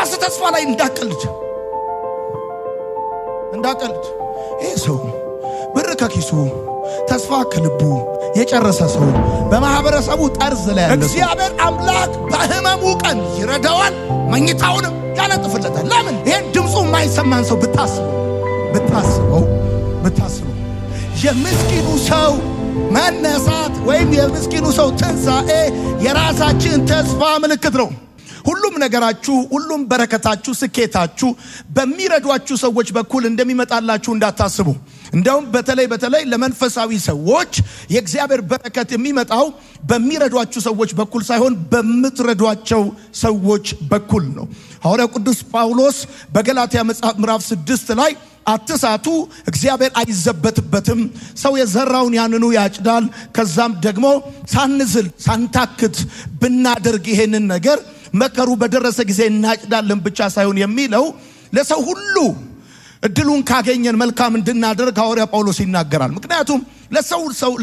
በራስ ተስፋ ላይ እንዳቀልድ ይሄ ሰው ብር ከኪሱ ተስፋ ከልቡ የጨረሰ ሰው በማህበረሰቡ ጠርዝ ላይ ያለ እግዚአብሔር አምላክ በህመሙ ቀን ይረዳዋል፣ መኝታውንም ያነጥፍለታል። ለምን? ይሄን ድምፁ የማይሰማን ሰው ብታስበው የምስኪኑ ሰው መነሳት ወይም የምስኪኑ ሰው ትንሣኤ የራሳችን ተስፋ ምልክት ነው። ሁሉም ነገራችሁ፣ ሁሉም በረከታችሁ፣ ስኬታችሁ በሚረዷችሁ ሰዎች በኩል እንደሚመጣላችሁ እንዳታስቡ። እንደውም በተለይ ለመንፈሳዊ ሰዎች የእግዚአብሔር በረከት የሚመጣው በሚረዷችሁ ሰዎች በኩል ሳይሆን በምትረዷቸው ሰዎች በኩል ነው። ሐዋርያው ቅዱስ ጳውሎስ በገላትያ መጽሐፍ ምዕራፍ 6 ላይ አትሳቱ፣ እግዚአብሔር አይዘበትበትም፣ ሰው የዘራውን ያንኑ ያጭዳል። ከዛም ደግሞ ሳንዝል ሳንታክት ብናደርግ ይሄንን ነገር መከሩ በደረሰ ጊዜ እናጭዳለን ብቻ ሳይሆን የሚለው ለሰው ሁሉ እድሉን ካገኘን መልካም እንድናደርግ ሐዋርያ ጳውሎስ ይናገራል። ምክንያቱም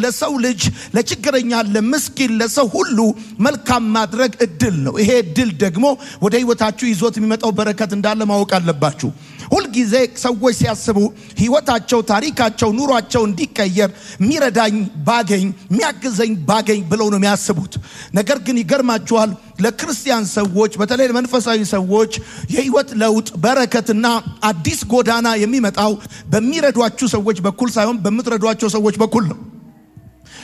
ለሰው ልጅ፣ ለችግረኛ፣ ለምስኪን፣ ለሰው ሁሉ መልካም ማድረግ እድል ነው። ይሄ እድል ደግሞ ወደ ህይወታችሁ ይዞት የሚመጣው በረከት እንዳለ ማወቅ አለባችሁ። ሁልጊዜ ሰዎች ሲያስቡ ህይወታቸው፣ ታሪካቸው፣ ኑሯቸው እንዲቀየር ሚረዳኝ ባገኝ፣ ሚያግዘኝ ባገኝ ብለው ነው የሚያስቡት። ነገር ግን ይገርማችኋል፣ ለክርስቲያን ሰዎች በተለይ ለመንፈሳዊ ሰዎች የህይወት ለውጥ፣ በረከትና አዲስ ጎዳና የሚመጣው በሚረዷችሁ ሰዎች በኩል ሳይሆን በምትረዷቸው ሰዎች በኩል ነው።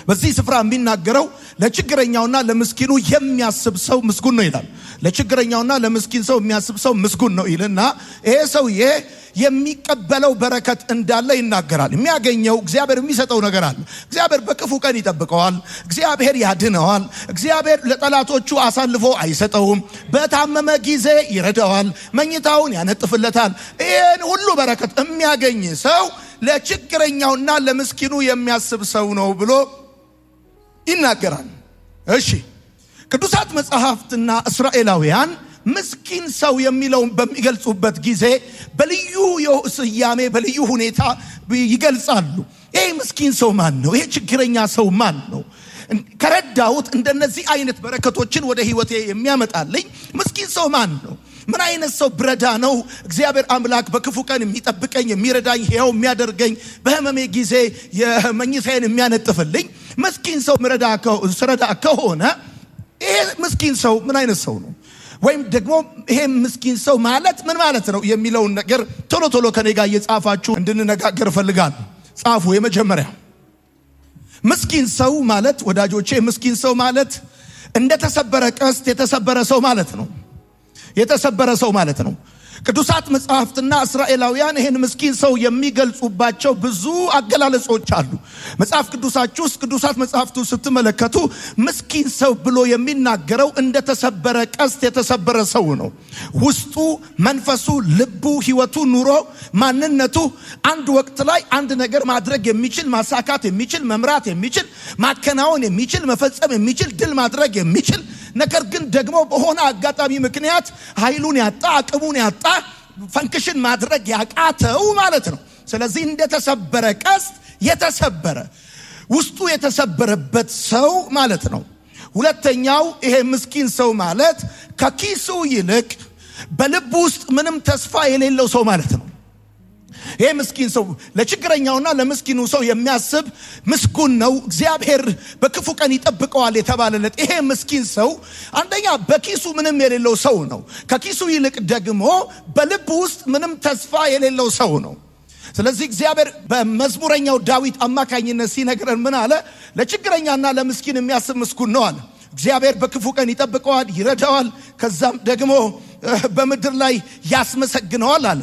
በዚህ ስፍራ የሚናገረው ለችግረኛውና ለምስኪኑ የሚያስብ ሰው ምስጉን ነው ይላል። ለችግረኛውና ለምስኪን ሰው የሚያስብ ሰው ምስጉን ነው ይልና ይሄ ሰውዬ የሚቀበለው በረከት እንዳለ ይናገራል። የሚያገኘው እግዚአብሔር የሚሰጠው ነገር አለ። እግዚአብሔር በክፉ ቀን ይጠብቀዋል። እግዚአብሔር ያድነዋል። እግዚአብሔር ለጠላቶቹ አሳልፎ አይሰጠውም። በታመመ ጊዜ ይረዳዋል፣ መኝታውን ያነጥፍለታል። ይህን ሁሉ በረከት የሚያገኝ ሰው ለችግረኛውና ለምስኪኑ የሚያስብ ሰው ነው ብሎ ይናገራል። እሺ፣ ቅዱሳት መጽሐፍትና እስራኤላውያን ምስኪን ሰው የሚለውን በሚገልጹበት ጊዜ በልዩ ስያሜ በልዩ ሁኔታ ይገልጻሉ። ይሄ ምስኪን ሰው ማን ነው? ይሄ ችግረኛ ሰው ማን ነው? ከረዳሁት እንደነዚህ አይነት በረከቶችን ወደ ህይወቴ የሚያመጣልኝ ምስኪን ሰው ማን ነው? ምን አይነት ሰው ብረዳ ነው እግዚአብሔር አምላክ በክፉ ቀን የሚጠብቀኝ፣ የሚረዳኝ፣ ሕያው የሚያደርገኝ፣ በህመሜ ጊዜ የመኝታዬን የሚያነጥፍልኝ? ምስኪን ሰው ስረዳ ከሆነ ይሄ ምስኪን ሰው ምን አይነት ሰው ነው? ወይም ደግሞ ይሄ ምስኪን ሰው ማለት ምን ማለት ነው የሚለውን ነገር ቶሎ ከኔ ጋር እየጻፋችሁ እንድንነጋገር እፈልጋለሁ። ጻፉ። የመጀመሪያ ምስኪን ሰው ማለት ወዳጆቼ፣ ምስኪን ሰው ማለት እንደተሰበረ ቀስት የተሰበረ ሰው ማለት ነው። የተሰበረ ሰው ማለት ነው። ቅዱሳት መጽሐፍትና እስራኤላውያን ይህን ምስኪን ሰው የሚገልጹባቸው ብዙ አገላለጾች አሉ። መጽሐፍ ቅዱሳችሁ ውስጥ ቅዱሳት መጽሐፍቱ ስትመለከቱ ምስኪን ሰው ብሎ የሚናገረው እንደተሰበረ ቀስት የተሰበረ ሰው ነው። ውስጡ፣ መንፈሱ፣ ልቡ፣ ህይወቱ፣ ኑሮ፣ ማንነቱ አንድ ወቅት ላይ አንድ ነገር ማድረግ የሚችል፣ ማሳካት የሚችል፣ መምራት የሚችል፣ ማከናወን የሚችል፣ መፈጸም የሚችል፣ ድል ማድረግ የሚችል ነገር ግን ደግሞ በሆነ አጋጣሚ ምክንያት ኃይሉን ያጣ፣ አቅሙን ያጣ፣ ፈንክሽን ማድረግ ያቃተው ማለት ነው። ስለዚህ እንደተሰበረ ቀስት የተሰበረ ውስጡ የተሰበረበት ሰው ማለት ነው። ሁለተኛው ይሄ ምስኪን ሰው ማለት ከኪሱ ይልቅ በልቡ ውስጥ ምንም ተስፋ የሌለው ሰው ማለት ነው። ይሄ ምስኪን ሰው ለችግረኛውና ለምስኪኑ ሰው የሚያስብ ምስጉን ነው፣ እግዚአብሔር በክፉ ቀን ይጠብቀዋል የተባለለት ይሄ ምስኪን ሰው አንደኛ በኪሱ ምንም የሌለው ሰው ነው። ከኪሱ ይልቅ ደግሞ በልቡ ውስጥ ምንም ተስፋ የሌለው ሰው ነው። ስለዚህ እግዚአብሔር በመዝሙረኛው ዳዊት አማካኝነት ሲነግረን ምን አለ? ለችግረኛና ለምስኪን የሚያስብ ምስጉን ነው አለ። እግዚአብሔር በክፉ ቀን ይጠብቀዋል፣ ይረዳዋል፣ ከዛም ደግሞ በምድር ላይ ያስመሰግነዋል አለ።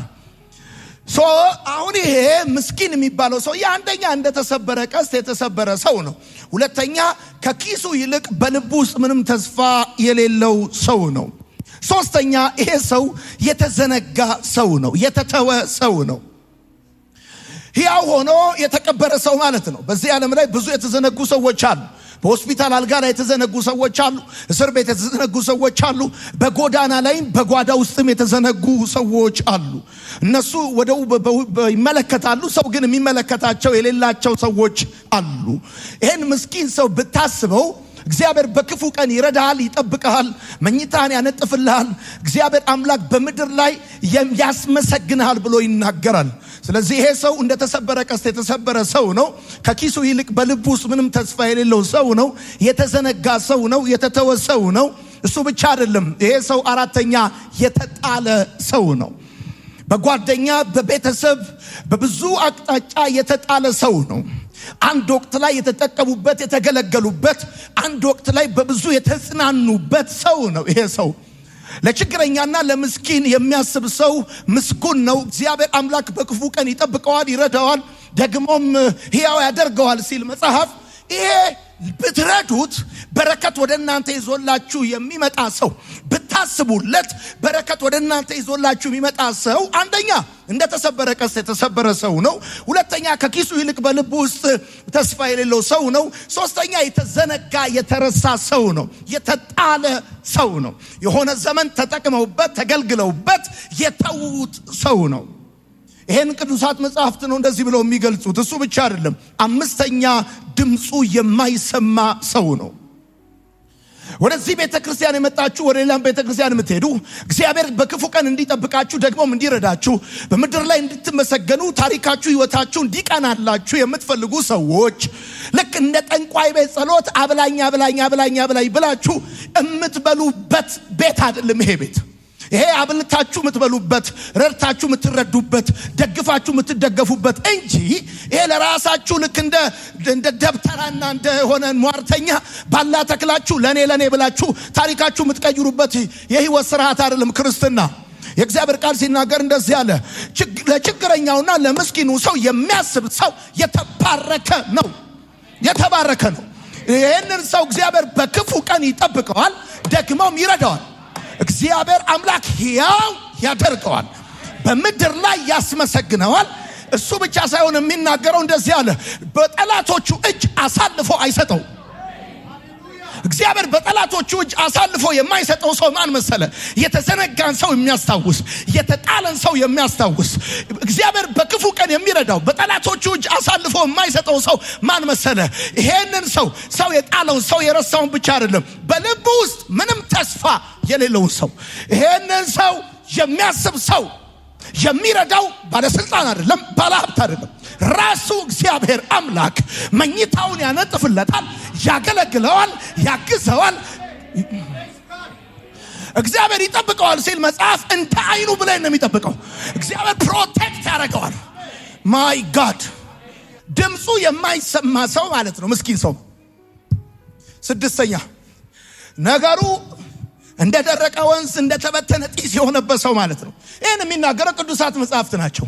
አሁን ይሄ ምስኪን የሚባለው ሰው አንደኛ እንደተሰበረ ቀስት የተሰበረ ሰው ነው። ሁለተኛ ከኪሱ ይልቅ በልቡ ውስጥ ምንም ተስፋ የሌለው ሰው ነው። ሶስተኛ ይሄ ሰው የተዘነጋ ሰው ነው፣ የተተወ ሰው ነው። ሕያው ሆኖ የተቀበረ ሰው ማለት ነው። በዚህ ዓለም ላይ ብዙ የተዘነጉ ሰዎች አሉ። በሆስፒታል አልጋ ላይ የተዘነጉ ሰዎች አሉ። እስር ቤት የተዘነጉ ሰዎች አሉ። በጎዳና ላይም በጓዳ ውስጥም የተዘነጉ ሰዎች አሉ። እነሱ ወደው ይመለከታሉ፣ ሰው ግን የሚመለከታቸው የሌላቸው ሰዎች አሉ። ይሄን ምስኪን ሰው ብታስበው እግዚአብሔር በክፉ ቀን ይረዳሃል፣ ይጠብቅሃል፣ መኝታን ያነጥፍልሃል። እግዚአብሔር አምላክ በምድር ላይ ያስመሰግንሃል ብሎ ይናገራል። ስለዚህ ይሄ ሰው እንደተሰበረ ቀስት የተሰበረ ሰው ነው። ከኪሱ ይልቅ በልቡ ውስጥ ምንም ተስፋ የሌለው ሰው ነው። የተዘነጋ ሰው ነው። የተተወ ሰው ነው። እሱ ብቻ አይደለም። ይሄ ሰው አራተኛ የተጣለ ሰው ነው። በጓደኛ በቤተሰብ በብዙ አቅጣጫ የተጣለ ሰው ነው። አንድ ወቅት ላይ የተጠቀሙበት የተገለገሉበት፣ አንድ ወቅት ላይ በብዙ የተጽናኑበት ሰው ነው። ይሄ ሰው ለችግረኛና ለምስኪን የሚያስብ ሰው ምስጉን ነው። እግዚአብሔር አምላክ በክፉ ቀን ይጠብቀዋል፣ ይረዳዋል፣ ደግሞም ሕያው ያደርገዋል ሲል መጽሐፍ ይሄ ብትረዱት በረከት ወደ እናንተ ይዞላችሁ የሚመጣ ሰው፣ ብታስቡለት በረከት ወደ እናንተ ይዞላችሁ የሚመጣ ሰው አንደኛ እንደተሰበረ ቀስት የተሰበረ ሰው ነው። ሁለተኛ ከኪሱ ይልቅ በልቡ ውስጥ ተስፋ የሌለው ሰው ነው። ሶስተኛ የተዘነጋ የተረሳ ሰው ነው። የተጣለ ሰው ነው። የሆነ ዘመን ተጠቅመውበት ተገልግለውበት የተዉት ሰው ነው። ይሄን ቅዱሳት መጽሐፍት ነው እንደዚህ ብለው የሚገልጹት። እሱ ብቻ አይደለም። አምስተኛ ድምፁ የማይሰማ ሰው ነው። ወደዚህ ቤተክርስቲያን የመጣችሁ ወደ ሌላም ቤተክርስቲያን የምትሄዱ እግዚአብሔር በክፉ ቀን እንዲጠብቃችሁ ደግሞም እንዲረዳችሁ በምድር ላይ እንድትመሰገኑ ታሪካችሁ ሕይወታችሁ እንዲቀናላችሁ የምትፈልጉ ሰዎች ልክ እንደ ጠንቋይ ቤት ጸሎት አብላኝ አብላኝ አብላኝ አብላኝ ብላችሁ የምትበሉበት ቤት አይደለም ይሄ ቤት። ይሄ አብልታችሁ የምትበሉበት፣ ረድታችሁ የምትረዱበት፣ ደግፋችሁ የምትደገፉበት እንጂ ይሄ ለራሳችሁ ልክ እንደ ደብተራና እንደ ሆነ ሟርተኛ ባላ ተክላችሁ ለኔ ብላችሁ ታሪካችሁ የምትቀይሩበት የህይወት ስርዓት አይደለም ክርስትና። የእግዚአብሔር ቃል ሲናገር እንደዚህ አለ፣ ለችግረኛውና ለምስኪኑ ሰው የሚያስብ ሰው የተባረከ ነው። የተባረከ ነው። ይሄንን ሰው እግዚአብሔር በክፉ ቀን ይጠብቀዋል፣ ደግሞም ይረዳዋል። እግዚአብሔር አምላክ ሕያው ያደርገዋል፣ በምድር ላይ ያስመሰግነዋል። እሱ ብቻ ሳይሆን የሚናገረው እንደዚህ አለ፣ በጠላቶቹ እጅ አሳልፎ አይሰጠው። እግዚአብሔር በጠላቶቹ እጅ አሳልፎ የማይሰጠው ሰው ማን መሰለ? የተዘነጋን ሰው የሚያስታውስ፣ የተጣለን ሰው የሚያስታውስ፣ እግዚአብሔር በክፉ ቀን የሚረዳው በጠላቶቹ እጅ አሳልፎ የማይሰጠው ሰው ማን መሰለ? ይሄንን ሰው የጣለውን ሰው የረሳውን ብቻ አይደለም፣ በልቡ ውስጥ ምንም ተስፋ የሌለውን ሰው፣ ይሄንን ሰው የሚያስብ ሰው የሚረዳው ባለስልጣን አይደለም፣ ባለሀብት አይደለም። ራሱ እግዚአብሔር አምላክ መኝታውን ያነጥፍለታል፣ ያገለግለዋል፣ ያግዘዋል። እግዚአብሔር ይጠብቀዋል ሲል መጽሐፍ እንደ አይኑ ብለን ነው የሚጠብቀው። እግዚአብሔር ፕሮቴክት ያደርገዋል። ማይ ጋድ ድምፁ የማይሰማ ሰው ማለት ነው ምስኪን ሰው። ስድስተኛ ነገሩ እንደደረቀ ወንዝ እንደተበተነ ጢስ የሆነበት ሰው ማለት ነው። ይህን የሚናገረው ቅዱሳት መጽሐፍት ናቸው።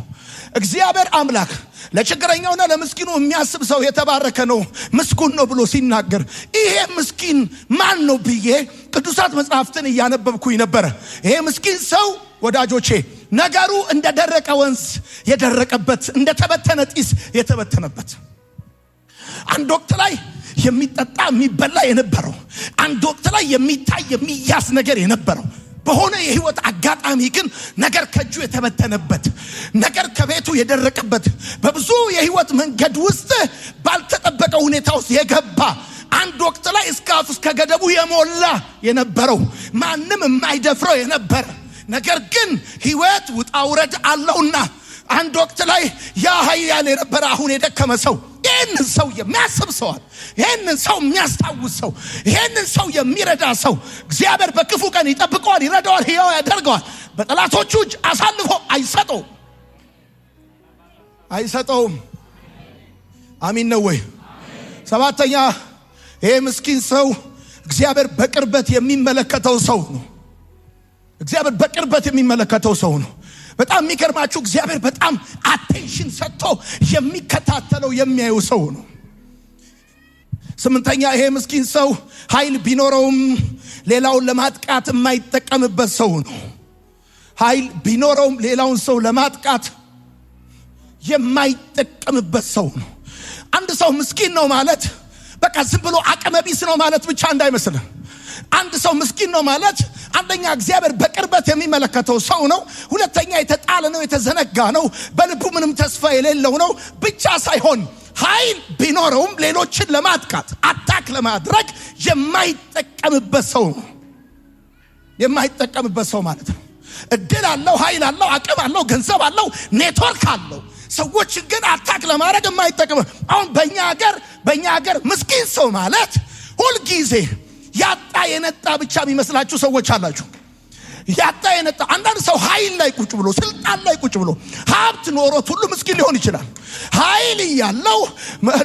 እግዚአብሔር አምላክ ለችግረኛውና ለምስኪኑ የሚያስብ ሰው የተባረከ ነው፣ ምስጉን ነው ብሎ ሲናገር ይሄ ምስኪን ማን ነው ብዬ ቅዱሳት መጽሐፍትን እያነበብኩኝ ነበረ። ይሄ ምስኪን ሰው ወዳጆቼ ነገሩ እንደደረቀ ወንዝ የደረቀበት፣ እንደተበተነ ጢስ የተበተነበት፣ አንድ ወቅት ላይ የሚጠጣ የሚበላ የነበረው፣ አንድ ወቅት ላይ የሚታይ የሚያስ ነገር የነበረው፣ በሆነ የህይወት አጋጣሚ ግን ነገር ከእጁ የተበተነበት፣ ነገር ከቤቱ የደረቀበት፣ በብዙ የህይወት መንገድ ውስጥ ባልተጠበቀ ሁኔታ ውስጥ የገባ፣ አንድ ወቅት ላይ እስከ ገደቡ የሞላ የነበረው፣ ማንም የማይደፍረው የነበረ፣ ነገር ግን ህይወት ውጣ ውረድ አለውና አንድ ወቅት ላይ ያ ኃያል የነበረ አሁን የደከመ ሰው፣ ይህንን ሰው የሚያስብ ሰዋል፣ ይህንን ሰው የሚያስታውስ ሰው፣ ይህንን ሰው የሚረዳ ሰው እግዚአብሔር በክፉ ቀን ይጠብቀዋል፣ ይረዳዋል፣ ሕያው ያደርገዋል። በጠላቶቹ እጅ አሳልፎ አይሰጠውም። አሚን ነው ወይ? ሰባተኛ ይሄ ምስኪን ሰው እግዚአብሔር በቅርበት የሚመለከተው ሰው ነው። እግዚአብሔር በቅርበት የሚመለከተው ሰው ነው። በጣም የሚገርማችሁ እግዚአብሔር በጣም አቴንሽን ሰጥቶ የሚከታተለው የሚያዩ ሰው ነው። ስምንተኛ ይሄ ምስኪን ሰው ኃይል ቢኖረውም ሌላውን ለማጥቃት የማይጠቀምበት ሰው ነው። ኃይል ቢኖረውም ሌላውን ሰው ለማጥቃት የማይጠቀምበት ሰው ነው። አንድ ሰው ምስኪን ነው ማለት በቃ ዝም ብሎ አቅመ ቢስ ነው ማለት ብቻ እንዳይመስልን። አንድ ሰው ምስኪን ነው ማለት አንደኛ እግዚአብሔር በቅርበት የሚመለከተው ሰው ነው። ሁለተኛ የተጣለ ነው፣ የተዘነጋ ነው፣ በልቡ ምንም ተስፋ የሌለው ነው ብቻ ሳይሆን ኃይል ቢኖረውም ሌሎችን ለማጥቃት አታክ ለማድረግ የማይጠቀምበት ሰው ነው። የማይጠቀምበት ሰው ማለት ነው። እድል አለው፣ ኃይል አለው፣ አቅም አለው፣ ገንዘብ አለው፣ ኔትወርክ አለው። ሰዎች ግን አታክ ለማድረግ የማይጠቀም። አሁን በእኛ ሀገር ምስኪን ሰው ማለት ሁልጊዜ ያጣ የነጣ ብቻ የሚመስላችሁ ሰዎች አላችሁ። ያጣ የነጣ አንዳንድ ሰው ኃይል ላይ ቁጭ ብሎ ስልጣን ላይ ቁጭ ብሎ ሀብት ኖሮት ሁሉ ምስኪን ሊሆን ይችላል። ኃይል ያለው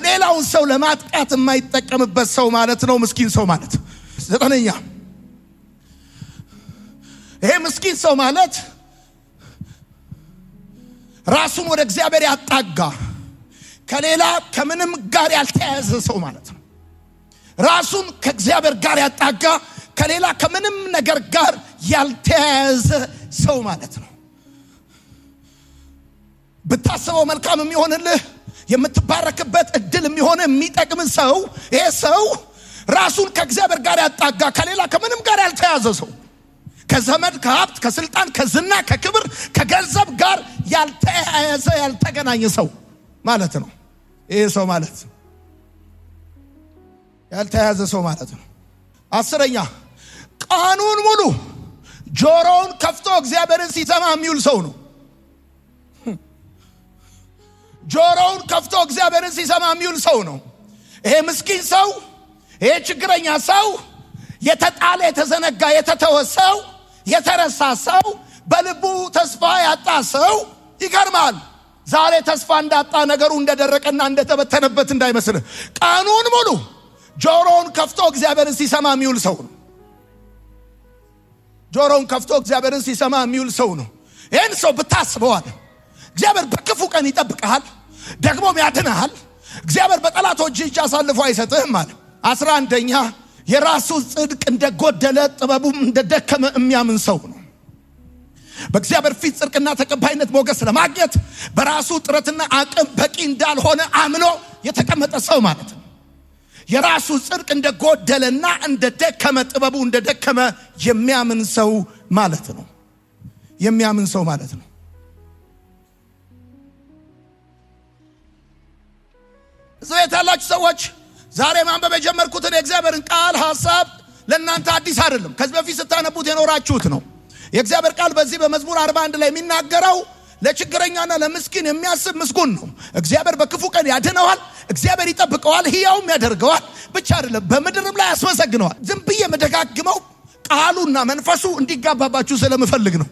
ሌላውን ሰው ለማጥቃት የማይጠቀምበት ሰው ማለት ነው ምስኪን ሰው ማለት። ዘጠነኛ ይሄ ምስኪን ሰው ማለት ራሱን ወደ እግዚአብሔር ያጣጋ ከሌላ ከምንም ጋር ያልተያያዘ ሰው ማለት ነው። ራሱን ከእግዚአብሔር ጋር ያጣጋ ከሌላ ከምንም ነገር ጋር ያልተያያዘ ሰው ማለት ነው። ብታስበው መልካም የሚሆንልህ የምትባረክበት እድል የሚሆን የሚጠቅም ሰው ይሄ ሰው ራሱን ከእግዚአብሔር ጋር ያጣጋ ከሌላ ከምንም ጋር ያልተያያዘ ሰው፣ ከዘመድ ከሀብት ከስልጣን ከዝና ከክብር ከገንዘብ ጋር ያልተያያዘ ያልተገናኘ ሰው ማለት ነው። ይሄ ሰው ማለት ያልተያያዘ ሰው ማለት ነው። አስረኛ ቀኑን ሙሉ ጆሮውን ከፍቶ እግዚአብሔርን ሲሰማ የሚውል ሰው ነው። ጆሮውን ከፍቶ እግዚአብሔርን ሲሰማ የሚውል ሰው ነው። ይሄ ምስኪን ሰው፣ ይሄ ችግረኛ ሰው፣ የተጣለ የተዘነጋ የተተወ ሰው፣ የተረሳ ሰው፣ በልቡ ተስፋ ያጣ ሰው። ይገርማል። ዛሬ ተስፋ እንዳጣ ነገሩ እንደደረቀና እንደተበተነበት እንዳይመስል ቀኑን ሙሉ ጆሮውን ከፍቶ እግዚአብሔርን ሲሰማ የሚውል ሰው ነው። ጆሮውን ከፍቶ እግዚአብሔርን ሲሰማ የሚውል ሰው ነው። ይህን ሰው ብታስበዋል እግዚአብሔር በክፉ ቀን ይጠብቅሃል፣ ደግሞም ያድንሃል። እግዚአብሔር በጠላቶች እጅ አሳልፎ አይሰጥህም አለ። 11ኛ የራሱ ጽድቅ እንደጎደለ ጥበቡም እንደደከመ የሚያምን ሰው ነው። በእግዚአብሔር ፊት ጽድቅና ተቀባይነት ሞገስ ለማግኘት በራሱ ጥረትና አቅም በቂ እንዳልሆነ አምኖ የተቀመጠ ሰው ማለት ነው። የራሱ ጽድቅ እንደጎደለና እንደደከመ ጥበቡ እንደደከመ የሚያምን ሰው ማለት ነው። የሚያምን ሰው ማለት ነው። እዚህ ቤት ያላችሁ ሰዎች ዛሬ ማንበብ የጀመርኩትን የእግዚአብሔርን ቃል ሐሳብ ለእናንተ አዲስ አይደለም። ከዚህ በፊት ስታነቡት የኖራችሁት ነው። የእግዚአብሔር ቃል በዚህ በመዝሙር 41 ላይ የሚናገረው ለችግረኛና ለምስኪን የሚያስብ ምስጉን ነው። እግዚአብሔር በክፉ ቀን ያድነዋል። እግዚአብሔር ይጠብቀዋል፣ ሕያውም ያደርገዋል። ብቻ አይደለም በምድርም ላይ ያስመሰግነዋል። ዝም ብዬ መደጋግመው ቃሉና መንፈሱ እንዲጋባባችሁ ስለምፈልግ ነው።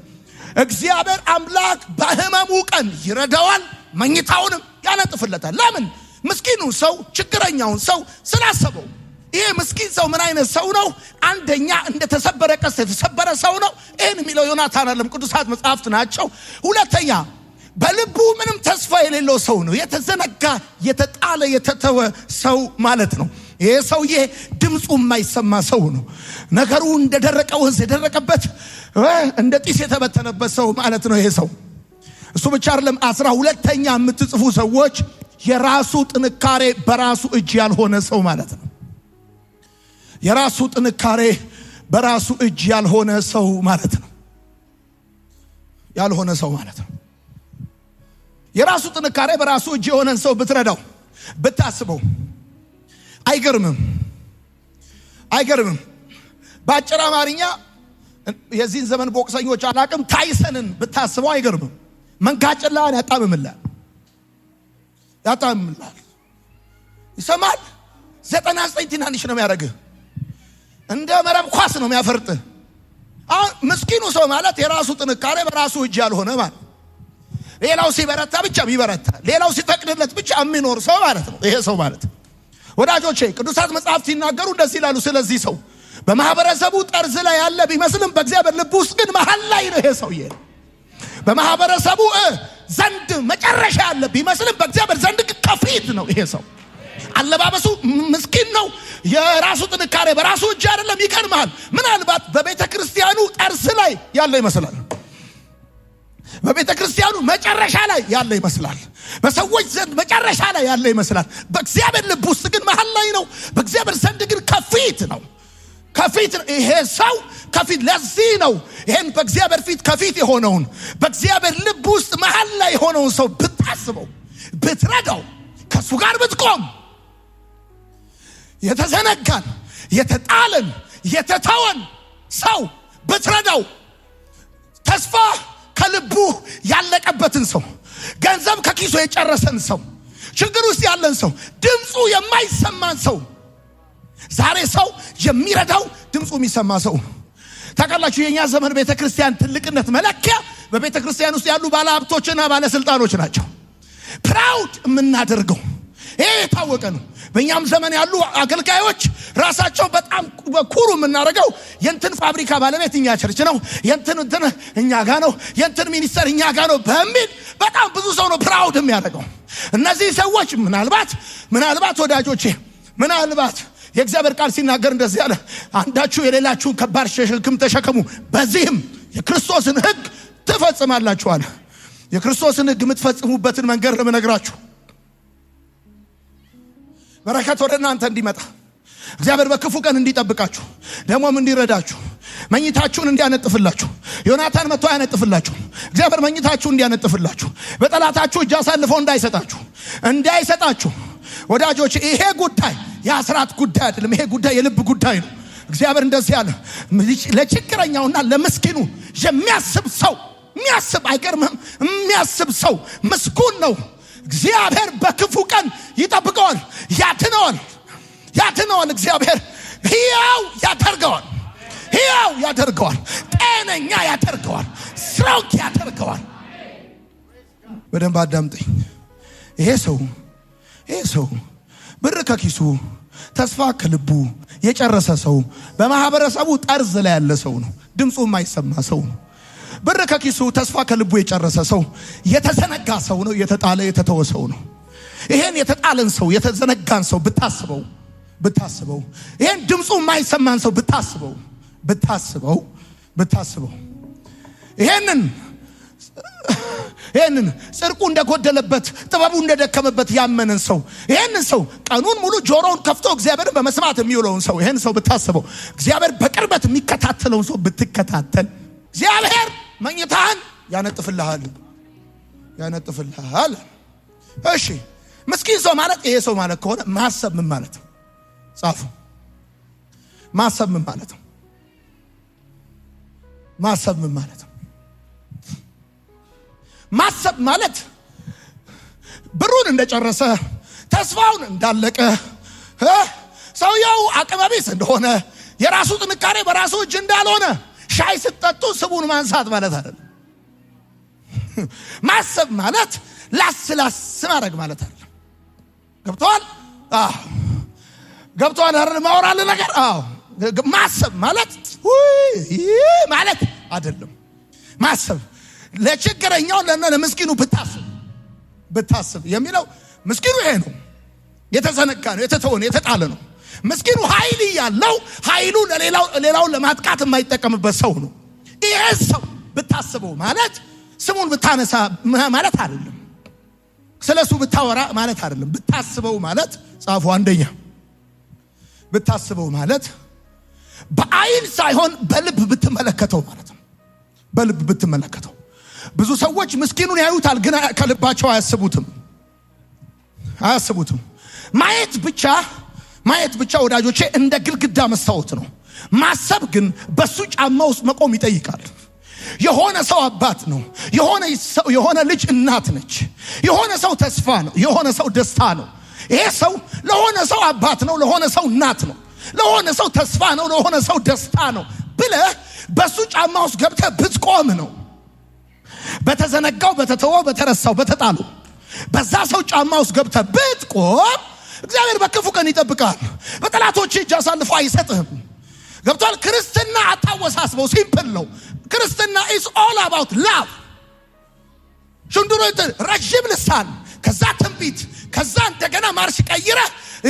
እግዚአብሔር አምላክ በሕመሙ ቀን ይረዳዋል፣ መኝታውንም ያነጥፍለታል። ለምን? ምስኪኑ ሰው ችግረኛውን ሰው ስላሰበው። ይሄ ምስኪን ሰው ምን አይነት ሰው ነው? አንደኛ እንደተሰበረ ቀስት የተሰበረ ሰው ነው። ይህን የሚለው ዮናታን አለም ቅዱሳት መጽሐፍት ናቸው። ሁለተኛ በልቡ ምንም ተስፋ የሌለው ሰው ነው። የተዘነጋ የተጣለ የተተወ ሰው ማለት ነው። ይሄ ሰውዬ ድምፁ የማይሰማ ሰው ነው። ነገሩ እንደደረቀ ወንዝ የደረቀበት እንደ ጢስ የተበተነበት ሰው ማለት ነው ይሄ ሰው። እሱ ብቻ አይደለም። 12ኛ የምትጽፉ ሰዎች የራሱ ጥንካሬ በራሱ እጅ ያልሆነ ሰው ማለት ነው። የራሱ ጥንካሬ በራሱ እጅ ያልሆነ ሰው ማለት ነው። ያልሆነ ሰው ማለት ነው። የራሱ ጥንካሬ በራሱ እጅ የሆነን ሰው ብትረዳው ብታስበው አይገርምም? አይገርምም? በአጭር አማርኛ የዚህን ዘመን ቦክሰኞች አላቅም፣ ታይሰንን ብታስበው አይገርምም? መንጋጭላን ያጣምምላል። ይሰማል። 99 ትናንሽ ነው የሚያደርግህ፣ እንደ መረብ ኳስ ነው የሚያፈርጥህ። አሁን ምስኪኑ ሰው ማለት የራሱ ጥንካሬ በራሱ እጅ ያልሆነ ማለት፣ ሌላው ሲበረታ ብቻ የሚበረታ፣ ሌላው ሲፈቅድለት ብቻ የሚኖር ሰው ማለት ነው ይሄ ሰው ማለት። ወዳጆቼ ቅዱሳት መጽሐፍት ሲናገሩ እንደዚህ ይላሉ ስለዚህ ሰው። በማህበረሰቡ ጠርዝ ላይ ያለ ቢመስልም በእግዚአብሔር ልብ ውስጥ ግን መሃል ላይ ነው ይሄ ሰውዬ። በማህበረሰቡ ዘንድ መጨረሻ ያለ ቢመስልም በእግዚአብሔር ዘንድ ከፊት ነው ይሄ ሰው። አለባበሱ ምስኪን ነው። የራሱ ጥንካሬ በራሱ እጅ አይደለም። ይገርማል። ምናልባት በቤተ ክርስቲያኑ ጠርዝ ላይ ያለ ይመስላል። በቤተ ክርስቲያኑ መጨረሻ ላይ ያለ ይመስላል። በሰዎች ዘንድ መጨረሻ ላይ ያለ ይመስላል። በእግዚአብሔር ልብ ውስጥ ግን መሃል ላይ ነው። በእግዚአብሔር ዘንድ ግን ከፊት ነው። ከፊት ይሄ ሰው ከፊት። ለዚህ ነው ይሄን በእግዚአብሔር ፊት ከፊት የሆነውን በእግዚአብሔር ልብ ውስጥ መሃል ላይ የሆነውን ሰው ብታስበው ብትረዳው ከሱ ጋር ብትቆም የተዘነጋን የተጣለን የተተወን ሰው ብትረዳው ተስፋ ከልቡ ያለቀበትን ሰው ገንዘብ ከኪሱ የጨረሰን ሰው ችግር ውስጥ ያለን ሰው ድምፁ የማይሰማን ሰው ዛሬ ሰው የሚረዳው ድምፁ የሚሰማ ሰው ታውቃላችሁ የኛ ዘመን ቤተክርስቲያን ትልቅነት መለኪያ በቤተክርስቲያን ውስጥ ያሉ ባለሀብቶችና ባለስልጣኖች ናቸው ፕራውድ የምናደርገው ይሄ የታወቀ ነው በእኛም ዘመን ያሉ አገልጋዮች ራሳቸው በጣም ኩሩ የምናደርገው የንትን ፋብሪካ ባለቤት እኛ ቸርች ነው የንትን እኛ ጋር ነው የንትን ሚኒስተር እኛ ጋር ነው በሚል በጣም ብዙ ሰው ነው ፕራውድ የሚያደርገው እነዚህ ሰዎች ምናልባት ወዳጆቼ ምናልባት የእግዚአብሔር ቃል ሲናገር እንደዚህ ያለ አንዳችሁ የሌላችሁን ከባድ ሸክም ተሸከሙ በዚህም የክርስቶስን ሕግ ትፈጽማላችሁ አለ የክርስቶስን ሕግ የምትፈጽሙበትን መንገድ ለምነግራችሁ በረከት ወደ እናንተ እንዲመጣ እግዚአብሔር በክፉ ቀን እንዲጠብቃችሁ ደሞም እንዲረዳችሁ መኝታችሁን እንዲያነጥፍላችሁ ዮናታን መጥቶ ያነጥፍላችሁ እግዚአብሔር መኝታችሁን እንዲያነጥፍላችሁ በጠላታችሁ እጅ አሳልፎ እንዳይሰጣችሁ ወዳጆች ይሄ ጉዳይ የአስራት ጉዳይ አይደለም ይሄ ጉዳይ የልብ ጉዳይ ነው እግዚአብሔር እንደዚህ ያለ ለችግረኛውና ለምስኪኑ የሚያስብ ሰው አይገርምም የሚያስብ ሰው ምስጉን ነው እግዚአብሔር በክፉ ቀን ይጠብቀዋል ያድነዋል እግዚአብሔር ሕያው ያደርገዋል ጤነኛ ያደርገዋል ስትሮንግ ያደርገዋል በደንብ አዳምጠኝ ይሄ ሰው ብር ከኪሱ ተስፋ ከልቡ የጨረሰ ሰው በማህበረሰቡ ጠርዝ ላይ ያለ ሰው ነው ድምፁ የማይሰማ ሰው ነው ብር ከኪሱ ተስፋ ከልቡ የጨረሰ ሰው የተዘነጋ ሰው ነው የተጣለ የተተወ ሰው ነው ይሄን የተጣለን ሰው የተዘነጋን ሰው ብታስበው ይሄን ድምፁ የማይሰማን ሰው ብታስበው ይሄንን ጽድቁ እንደጎደለበት ጥበቡ እንደደከመበት ያመነን ሰው ይሄንን ሰው ቀኑን ሙሉ ጆሮውን ከፍቶ እግዚአብሔርን በመስማት የሚውለውን ሰው ይሄን ሰው ብታስበው እግዚአብሔር በቅርበት የሚከታተለውን ሰው ብትከታተል እግዚአብሔር መኝታህን ያነጥፍልሃል እሺ ምስኪን ሰው ማለት ይሄ ሰው ማለት ከሆነ ማሰብ ምን ማለት ነው ጻፉ ማሰብ ምን ማለት ነው ማሰብ ማለት ብሩን እንደጨረሰ ተስፋውን እንዳለቀ ሰውየው አቅመቢስ እንደሆነ የራሱ ጥንካሬ በራሱ እጅ እንዳልሆነ ሻይ ስትጠጡ ስቡን ማንሳት ማለት አይደለም ማሰብ ማለት ላስላስ ማድረግ ማለት አይደለም ገብቷል አይደል ማውራለ ነገር ማሰብ ማለት ማለት አይደለም ማሰብ ለችግረኛው ለምስኪኑ ብታስብ የሚለው ምስኪኑ ይሄ ነው የተዘነጋ ነው የተተወ ነው የተጣለ ነው ምስኪኑ ኃይል ያለው ኃይሉ ለሌላው ለማጥቃት የማይጠቀምበት ሰው ነው ይሄ ሰው ብታስበው ማለት ስሙን ብታነሳ ማለት አይደለም ስለሱ ብታወራ ማለት አይደለም ብታስበው ማለት ጻፉ አንደኛ ብታስበው ማለት በአይን ሳይሆን በልብ ብትመለከተው ማለት ነው በልብ ብትመለከተው ብዙ ሰዎች ምስኪኑን ያዩታል ግን ከልባቸው አያስቡትም ማየት ብቻ ወዳጆቼ እንደ ግልግዳ መስታወት ነው ማሰብ ግን በሱ ጫማ ውስጥ መቆም ይጠይቃል የሆነ ሰው አባት ነው የሆነ ልጅ እናት ነች የሆነ ሰው ተስፋ ነው የሆነ ሰው ደስታ ነው ይሄ ሰው ለሆነ ሰው አባት ነው ለሆነ ሰው እናት ነው ለሆነ ሰው ተስፋ ነው ለሆነ ሰው ደስታ ነው ብለህ በሱ ጫማ ውስጥ ገብተህ ብትቆም ነው በተዘነጋው በተተወው በተረሳው በተጣለው በዛ ሰው ጫማ ውስጥ ገብተህ ብትቆም እግዚአብሔር በክፉ ቀን ይጠብቃል በጠላቶች እጅ አሳልፎ አይሰጥህም ገብቷል ክርስትና አታወሳስበው ሲምፕል ነው ክርስትና is all about love ሽንዱሮ ረጅም ልሳን ከዛ ትንቢት ከዛ እንደገና ማርሽ ቀይረ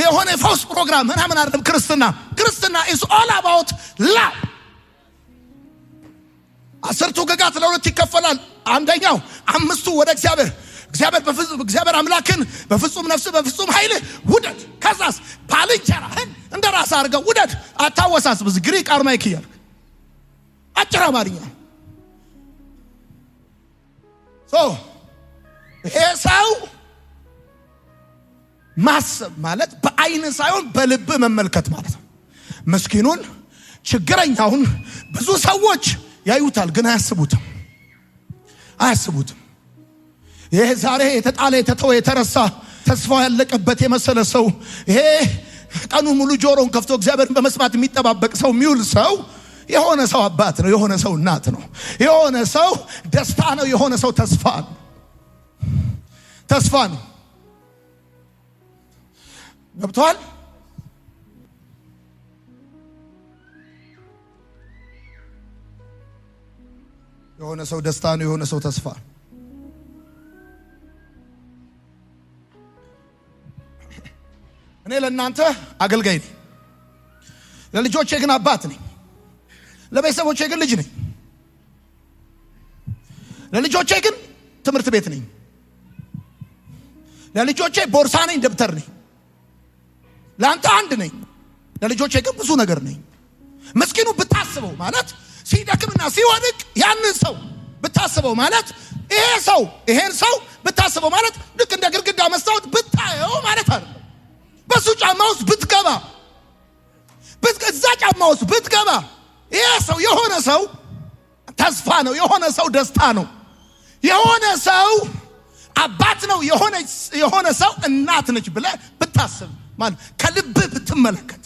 የሆነ ፈውስ ፕሮግራም ምናምን አይደለም ክርስትና is all about love አስርቱ ገጋት ለሁለት ይከፈላል አንደኛው አምስቱ ወደ እግዚአብሔር አምላክን በፍጹም ነፍስ በፍጹም ኃይል ውደድ ከዛስ ባልንጀራህን እንደራስ አድርገው ውደድ አታወሳስብ ግሪክ አርማይክ ይያል አጭር አማርኛ ይሄ ሰው ማሰብ ማለት በአይን ሳይሆን በልብ መመልከት ማለት ነው። ምስኪኑን ችግረኛውን ብዙ ሰዎች ያዩታል ግን አያስቡትም። ይሄ ዛሬ የተጣለ የተተወ የተረሳ ተስፋ ያለቀበት የመሰለ ሰው ይሄ ቀኑ ሙሉ ጆሮን ከፍቶ እግዚአብሔርን በመስማት የሚጠባበቅ ሰው የሚውል ሰው የሆነ ሰው አባት ነው፣ የሆነ ሰው እናት ነው፣ የሆነ ሰው ደስታ ነው፣ የሆነ ሰው ተስፋ ነው። ገብቷል? የሆነ ሰው ደስታ ነው፣ የሆነ ሰው ተስፋ። እኔ ለእናንተ አገልጋይ ነኝ፣ ለልጆቼ ግን አባት ነኝ፣ ለቤተሰቦቼ ግን ልጅ ነኝ፣ ለልጆቼ ግን ትምህርት ቤት ነኝ፣ ለልጆቼ ቦርሳ ነኝ፣ ደብተር ነኝ። ለአንተ አንድ ነኝ፣ ለልጆቼ ግን ብዙ ነገር ነኝ። ምስኪኑ ብታስበው ማለት ሲደክምና ሲወድቅ ያንን ሰው ብታስበው ማለት ይሄን ሰው ብታስበው ማለት ልክ እንደ ግድግዳ መስታወት ብታየው ማለት አይደለም። በሱ ጫማ ውስጥ ብትገባ እዛ ጫማ ውስጥ ብትገባ ይሄ ሰው የሆነ ሰው ተስፋ ነው፣ የሆነ ሰው ደስታ ነው፣ የሆነ ሰው አባት ነው፣ የሆነ ሰው እናት ነች ብለህ ብታስብ ማለት ከልብ ብትመለከት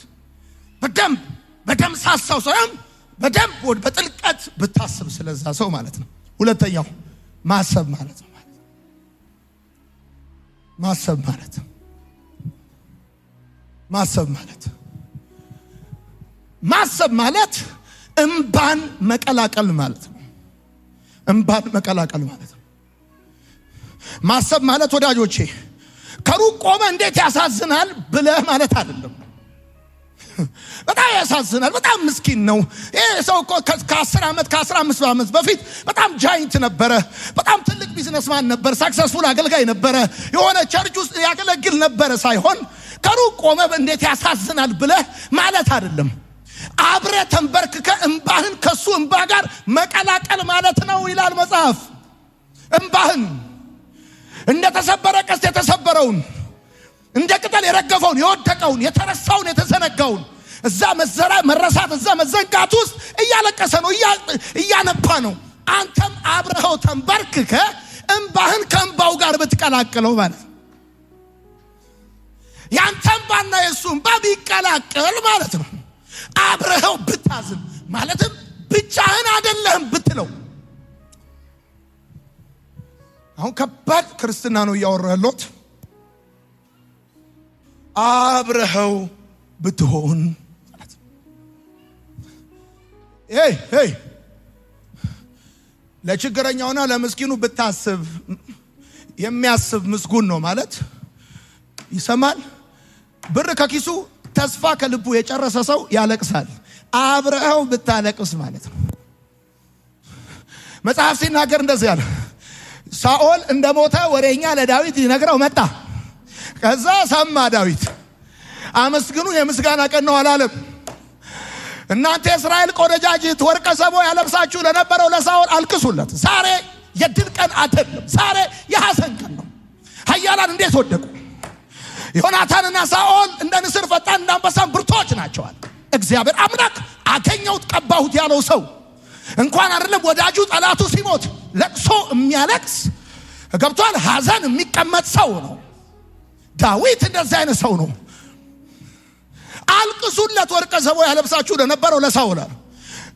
በደም ሳሳው ሳይሆን በደም በጥልቀት ብታስብ ስለዛ ሰው ማለት ነው። ሁለተኛው ማሰብ ማለት ነው። ማሰብ ማለት እንባን መቀላቀል ማለት ነው። ማሰብ ማለት ወዳጆቼ ከሩቅ ቆመ እንዴት ያሳዝናል ብለህ ማለት አይደለም። በጣም ያሳዝናል፣ በጣም ምስኪን ነው ይሄ ሰው እኮ ከ10 ዓመት ከ15 ዓመት በፊት በጣም ጃይንት ነበረ፣ በጣም ትልቅ ቢዝነስማን ነበር፣ ሰክሰስፉል አገልጋይ ነበረ፣ የሆነ ቸርች ውስጥ ያገለግል ነበረ ሳይሆን ከሩቅ ቆመ እንዴት ያሳዝናል ብለህ ማለት አይደለም። አብረ ተንበርክከ እንባህን ከሱ እንባ ጋር መቀላቀል ማለት ነው ይላል መጽሐፍ። እንባህን እንደተሰበረ ቀስት የተሰበረውን፣ እንደ ቅጠል የረገፈውን፣ የወደቀውን፣ የተረሳውን፣ የተዘነጋውን እዛ መረሳት እዛ መዘንጋት ውስጥ እያለቀሰ ነው፣ እያነባ ነው። አንተም አብረኸው ተንበርክከ እንባህን ከእንባው ጋር ብትቀላቅለው ማለት ያንተ እንባና የሱ እንባ ቢቀላቀል ማለት ነው። አብረኸው ብታዝን ማለትም ብቻህን አይደለህም ብትለው። አሁን ከባድ ክርስትና ነው እያወራሁ ያለሁት። አብረኸው ብትሆን ማለት ነው። ለችግረኛውና ለምስኪኑ ብታስብ የሚያስብ ምስጉን ነው ማለት ይሰማል። ብር ከኪሱ ተስፋ ከልቡ የጨረሰ ሰው ያለቅሳል። አብረኸው ብታለቅስ ማለት ነው። መጽሐፍ ሲናገር እንደዚህ ያለ ሳኦል እንደሞተ ወሬኛ ለዳዊት ሊነግረው መጣ። ከዛ ሰማ ዳዊት። አመስግኑ የምስጋና ቀን ነው አላለም። እናንተ የእስራኤል ቆነጃጅት ወርቀ ሰቦ ያለብሳችሁ ለነበረው ለሳኦል አልቅሱለት። ዛሬ የድል ቀን አይደለም፣ ዛሬ የሐዘን ቀን ነው። ኃያላን እንዴት ወደቁ! ዮናታንና ሳኦል እንደ ንስር ፈጣን እንደ አንበሳም ብርቶች ናቸዋል። እግዚአብሔር አምላክ አገኘሁት ቀባሁት ያለው ሰው እንኳን አይደለም ወዳጁ ጠላቱ ሲሞት ለቅሶ የሚያለቅስ ገብቷል። ሐዘን የሚቀመጥ ሰው ነው ዳዊት። እንደዚህ አይነት ሰው ነው። አልቅሱለት ወርቀ ዘቦ ያለብሳችሁ ለነበረው ለሳኦል አለ።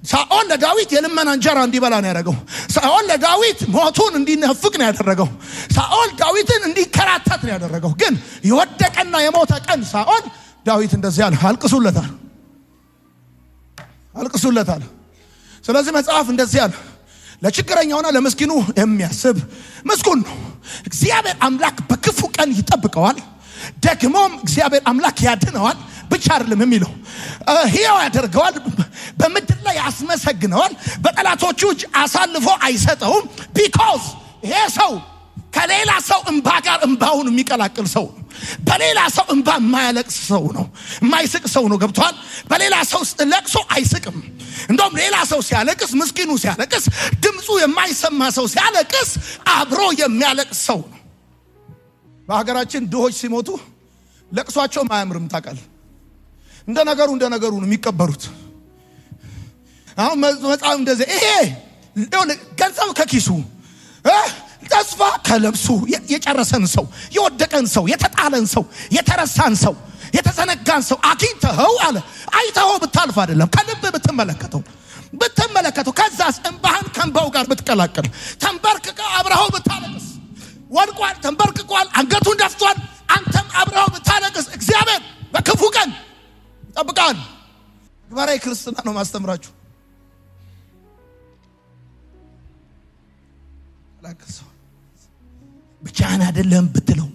ሳኦል ለዳዊት የልመና እንጀራ እንዲበላ ነው ያደረገው። ሳኦል ለዳዊት ሞቱን እንዲነፍቅ ነው ያደረገው። ሳኦል ዳዊትን እንዲከራተት ነው ያደረገው። ግን የወደቀና የሞተ ቀን ሳኦል ዳዊት እንደዚህ አለ፣ አልቅሱለታል። ስለዚህ መጽሐፍ እንደዚህ አለ፣ ለችግረኛውና ለምስኪኑ የሚያስብ ምስጉን ነው። እግዚአብሔር አምላክ በክፉ ቀን ይጠብቀዋል፣ ደግሞም እግዚአብሔር አምላክ ያድነዋል። ብቻ አይደለም የሚለው ሕያው ያደርገዋል፣ በምድር ላይ ያስመሰግነዋል፣ በጠላቶቹ እጅ አሳልፎ አይሰጠውም። ቢኮዝ ይሄ ሰው ከሌላ ሰው እንባ ጋር እንባውን የሚቀላቅል ሰው ነው። በሌላ ሰው እንባ የማያለቅስ ሰው ነው፣ የማይስቅ ሰው ነው። ገብቷል? በሌላ ሰው ለቅሶ አይስቅም። እንደውም ሌላ ሰው ሲያለቅስ፣ ምስኪኑ ሲያለቅስ፣ ድምፁ የማይሰማ ሰው ሲያለቅስ አብሮ የሚያለቅስ ሰው ነው። በሀገራችን ድሆች ሲሞቱ ለቅሷቸው ማያምርም ታውቃለህ። እንደ ነገሩ ነው የሚቀበሩት። አሁን መጽሐፍ እንደዚህ ይሄ ገንዘብ ከኪሱ ተስፋ ከለብሱ የጨረሰን ሰው፣ የወደቀን ሰው፣ የተጣለን ሰው፣ የተረሳን ሰው፣ የተዘነጋን ሰው አግኝተኸው አለ አይተኸው ብታልፍ አይደለም ከልብ ብትመለከተው ከዛስ እንባህን ከእንባው ጋር ብትቀላቀል ተንበርክከ አብረኸው ብታለቅስ ወድቋል፣ ተንበርክቋል፣ አንገቱን ደፍቷል፣ አንተም አብረኸው ብታለቅስ እግዚአብሔር በክፉ ቀን ይጠብቃል። ግባራዊ ክርስትና ነው ማስተምራችሁ። ብቻህን አይደለም ብትለው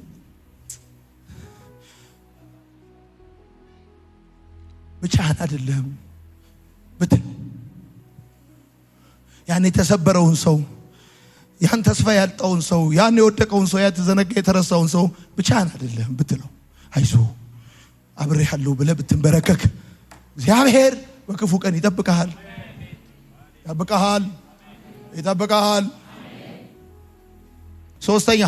ብቻህን አይደለም ብትለው ያን የተሰበረውን ሰው፣ ያን ተስፋ ያጣውን ሰው፣ ያን የወደቀውን ሰው፣ ያን ተዘነጋ የተረሳውን ሰው ብቻህን አይደለም ብትለው አይዞህ አብሬሃለሁ ብለህ ብትንበረከክ እግዚአብሔር በክፉ ቀን ይጠብቅሃል። ሶስተኛ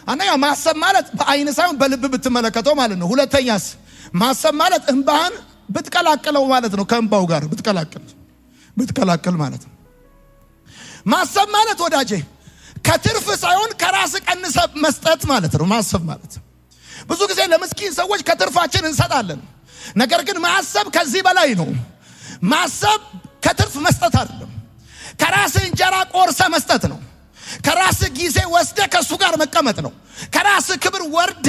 አንደኛ ማሰብ ማለት በአይን ሳይሆን በልብ ብትመለከተው ማለት ነው። ሁለተኛስ ማሰብ ማለት እንባህን ብትቀላቅለው ማለት ነው። ከእንባው ጋር ብትቀላቅል ማለት ነው። ማሰብ ማለት ወዳጄ ከትርፍ ሳይሆን ከራስ ቀንሰ መስጠት ማለት ነው። ማሰብ ማለት ብዙ ጊዜ ለምስኪን ሰዎች ከትርፋችን እንሰጣለን። ነገር ግን ማሰብ ከዚህ በላይ ነው። ማሰብ ከትርፍ መስጠት አይደለም። ከራስ እንጀራ ቆርሰ መስጠት ነው። ከራስ ጊዜ ወስደ ከሱ ጋር መቀመጥ ነው። ከራስ ክብር ወርደ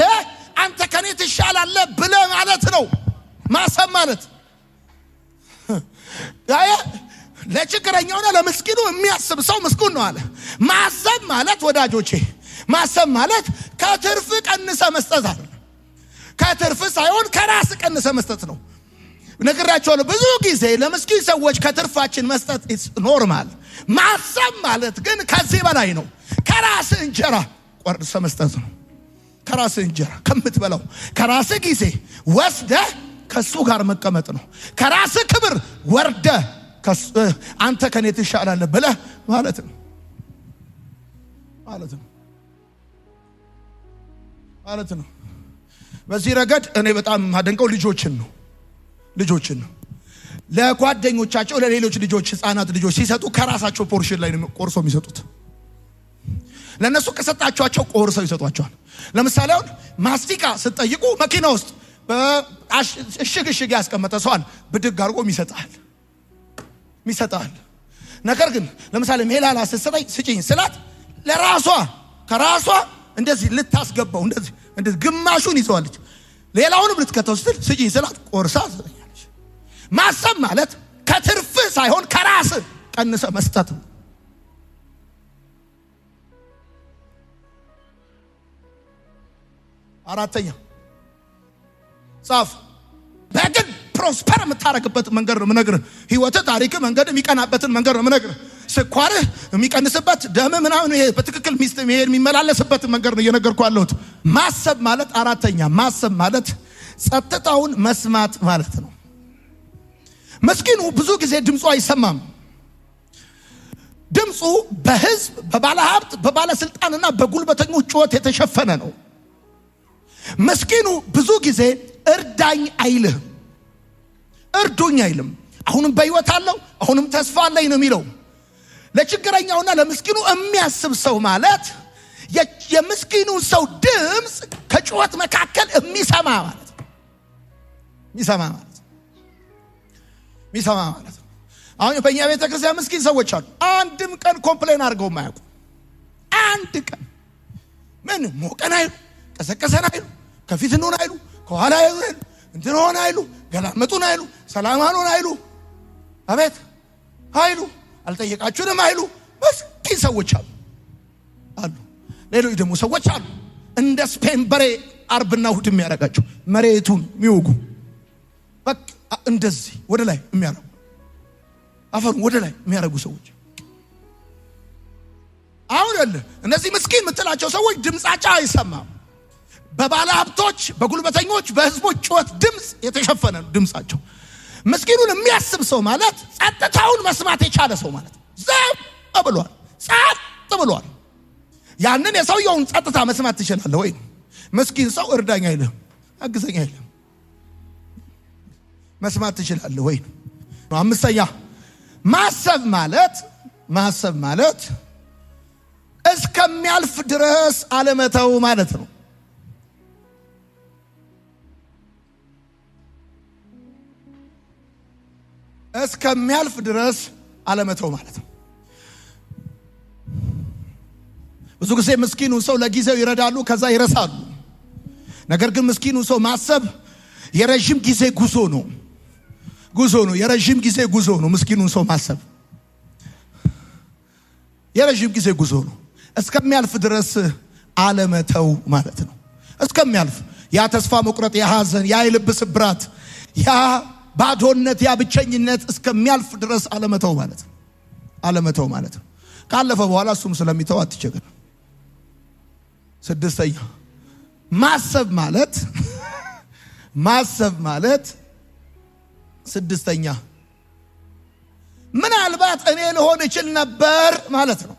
አንተ ከኔ ትሻላለህ ብለ ማለት ነው። ማሰብ ማለት ለችግረኛውና ለምስኪኑ የሚያስብ ሰው ምስጉን ነው አለ። ማሰብ ማለት ወዳጆቼ ማሰብ ማለት ከትርፍ ቀንሰ መስጠት አይደለም። ከትርፍ ሳይሆን ከራስ ቀንሰ መስጠት ነው። ነግራቸዋለሁ ብዙ ጊዜ ለምስኪን ሰዎች ከትርፋችን መስጠት ኖርማል። ማሰብ ማለት ግን ከዚህ በላይ ነው። ከራስ እንጀራ ቆርሰ መስጠት ነው። ከራስ እንጀራ ከምትበላው ከራስ ጊዜ ወስደ ከሱ ጋር መቀመጥ ነው። ከራስ ክብር ወርደ አንተ ከኔ ትሻላለህ ብለህ ማለት ነው። በዚህ ረገድ እኔ በጣም ማደንቀው ልጆችን ነው። ለጓደኞቻቸው ለሌሎች ልጆች ህፃናት ልጆች ሲሰጡ ከራሳቸው ፖርሽን ላይ ነው ቆርሶ የሚሰጡት። ለነሱ ከሰጣቸው ቆርሰው ይሰጧቸዋል። ለምሳሌ አሁን ማስቲካ ስትጠይቁ መኪና ውስጥ እሽግ ያስቀመጠ ሰዋል ብድግ አድርጎ ይሰጣል። ነገር ግን ለምሳሌ ሜላላ ስትሰጠኝ ስጪኝ ስላት ከራሷ እንደዚህ ልታስገባው እንደዚህ ግማሹን ይዘዋለች። ሌላውንም ልትከተው ስትል ስጪኝ ስላት ቆርሳ ትሰጠኛለች። ማሰብ ማለት ከትርፍ ሳይሆን ከራስ ቀንሰ መስጠት ነው። አራተኛ ጻፍ በግድ ፕሮስፐር የምታረግበት መንገድ ነው የምነግርህ። ህይወትህ፣ ታሪክህ፣ መንገድ የሚቀናበትን መንገድ ነው የምነግርህ። ስኳርህ የሚቀንስበት፣ ደም ምናምን ይሄ በትክክል ሚስት የሚመላለስበት መንገድ ነው እየነገርኩህ ያለሁት። ማሰብ ማለት አራተኛ ማሰብ ማለት ጸጥታውን መስማት ማለት ነው። ምስኪኑ ብዙ ጊዜ ድምፁ አይሰማም። ድምፁ በህዝብ፣ በባለሀብት፣ በባለስልጣንና በጉልበተኞች ጩኸት የተሸፈነ ነው። ምስኪኑ ብዙ ጊዜ እርዳኝ አይልህም፣ እርዱኝ አይልም። አሁንም በህይወት አለው፣ አሁንም ተስፋ አለኝ ነው የሚለው። ለችግረኛውና ለምስኪኑ የሚያስብ ሰው ማለት የምስኪኑ ሰው ድምፅ ከጩኸት መካከል የሚሰማ ማለት ነው። የሚሰማ ማለት ነው። አሁን በእኛ ቤተ ክርስቲያን ምስኪን ሰዎች አሉ። አንድም ቀን ኮምፕሌን አድርገው ማያውቁ። አንድ ቀን ምን ሞቀን አይሉ፣ ቀሰቀሰን አይሉ፣ ከፊት እንሆን አይሉ፣ ከኋላ አይሉ፣ እንትን ሆነ አይሉ፣ ገላመጡን አይሉ፣ ሰላም አሉን አይሉ፣ አቤት አይሉ፣ አልጠየቃችሁንም አይሉ። ምስኪን ሰዎች አሉ። ሌሎች ደግሞ ሰዎች አሉ እንደ ስፔን በሬ አርብና እሑድ የሚያረጋቸው መሬቱን የሚወጉ በቃ እንደዚህ ወደ ላይ የሚያረጉ አፈሩን ወደ ላይ የሚያረጉ ሰዎች አሁን አለ። እነዚህ ምስኪን የምትላቸው ሰዎች ድምጻቸው አይሰማም። በባለ ሀብቶች፣ በጉልበተኞች፣ በህዝቦች ጩኸት ድምጽ የተሸፈነ ነው ድምጻቸው። ምስኪኑን የሚያስብ ሰው ማለት ጸጥታውን መስማት የቻለ ሰው ማለት ዘም ብሏል፣ ጸጥ ብሏል። ያንን የሰውየውን ጸጥታ መስማት ትችላለህ ወይ? ምስኪን ሰው እርዳኝ አይልም። አግዘኛ የለም። መስማት ትችላለህ ወይ? አምስተኛ ማሰብ ማለት እስከሚያልፍ ድረስ አለመተው ማለት ነው። እስከሚያልፍ ድረስ አለመተው ማለት ነው። ብዙ ጊዜ ምስኪኑ ሰው ለጊዜው ይረዳሉ፣ ከዛ ይረሳሉ። ነገር ግን ምስኪኑ ሰው ማሰብ የረጅም ጊዜ ጉዞ ነው። የረጅም ጊዜ ጉዞ ነው። ምስኪኑን ሰው ማሰብ የረጅም ጊዜ ጉዞ ነው። እስከሚያልፍ ድረስ አለመተው ማለት ነው። እስከሚያልፍ ያ ተስፋ መቁረጥ፣ ያ ሐዘን፣ ያ የልብ ስብራት፣ ያ ባዶነት፣ ያ ብቸኝነት እስከሚያልፍ ድረስ አለመተው ማለት ነው። ካለፈ በኋላ እሱም ስለሚተው አትቸገር። ስድስተኛ ማሰብ ማለት ስድስተኛ ምናልባት እኔ ልሆን እችል ነበር ማለት ነው።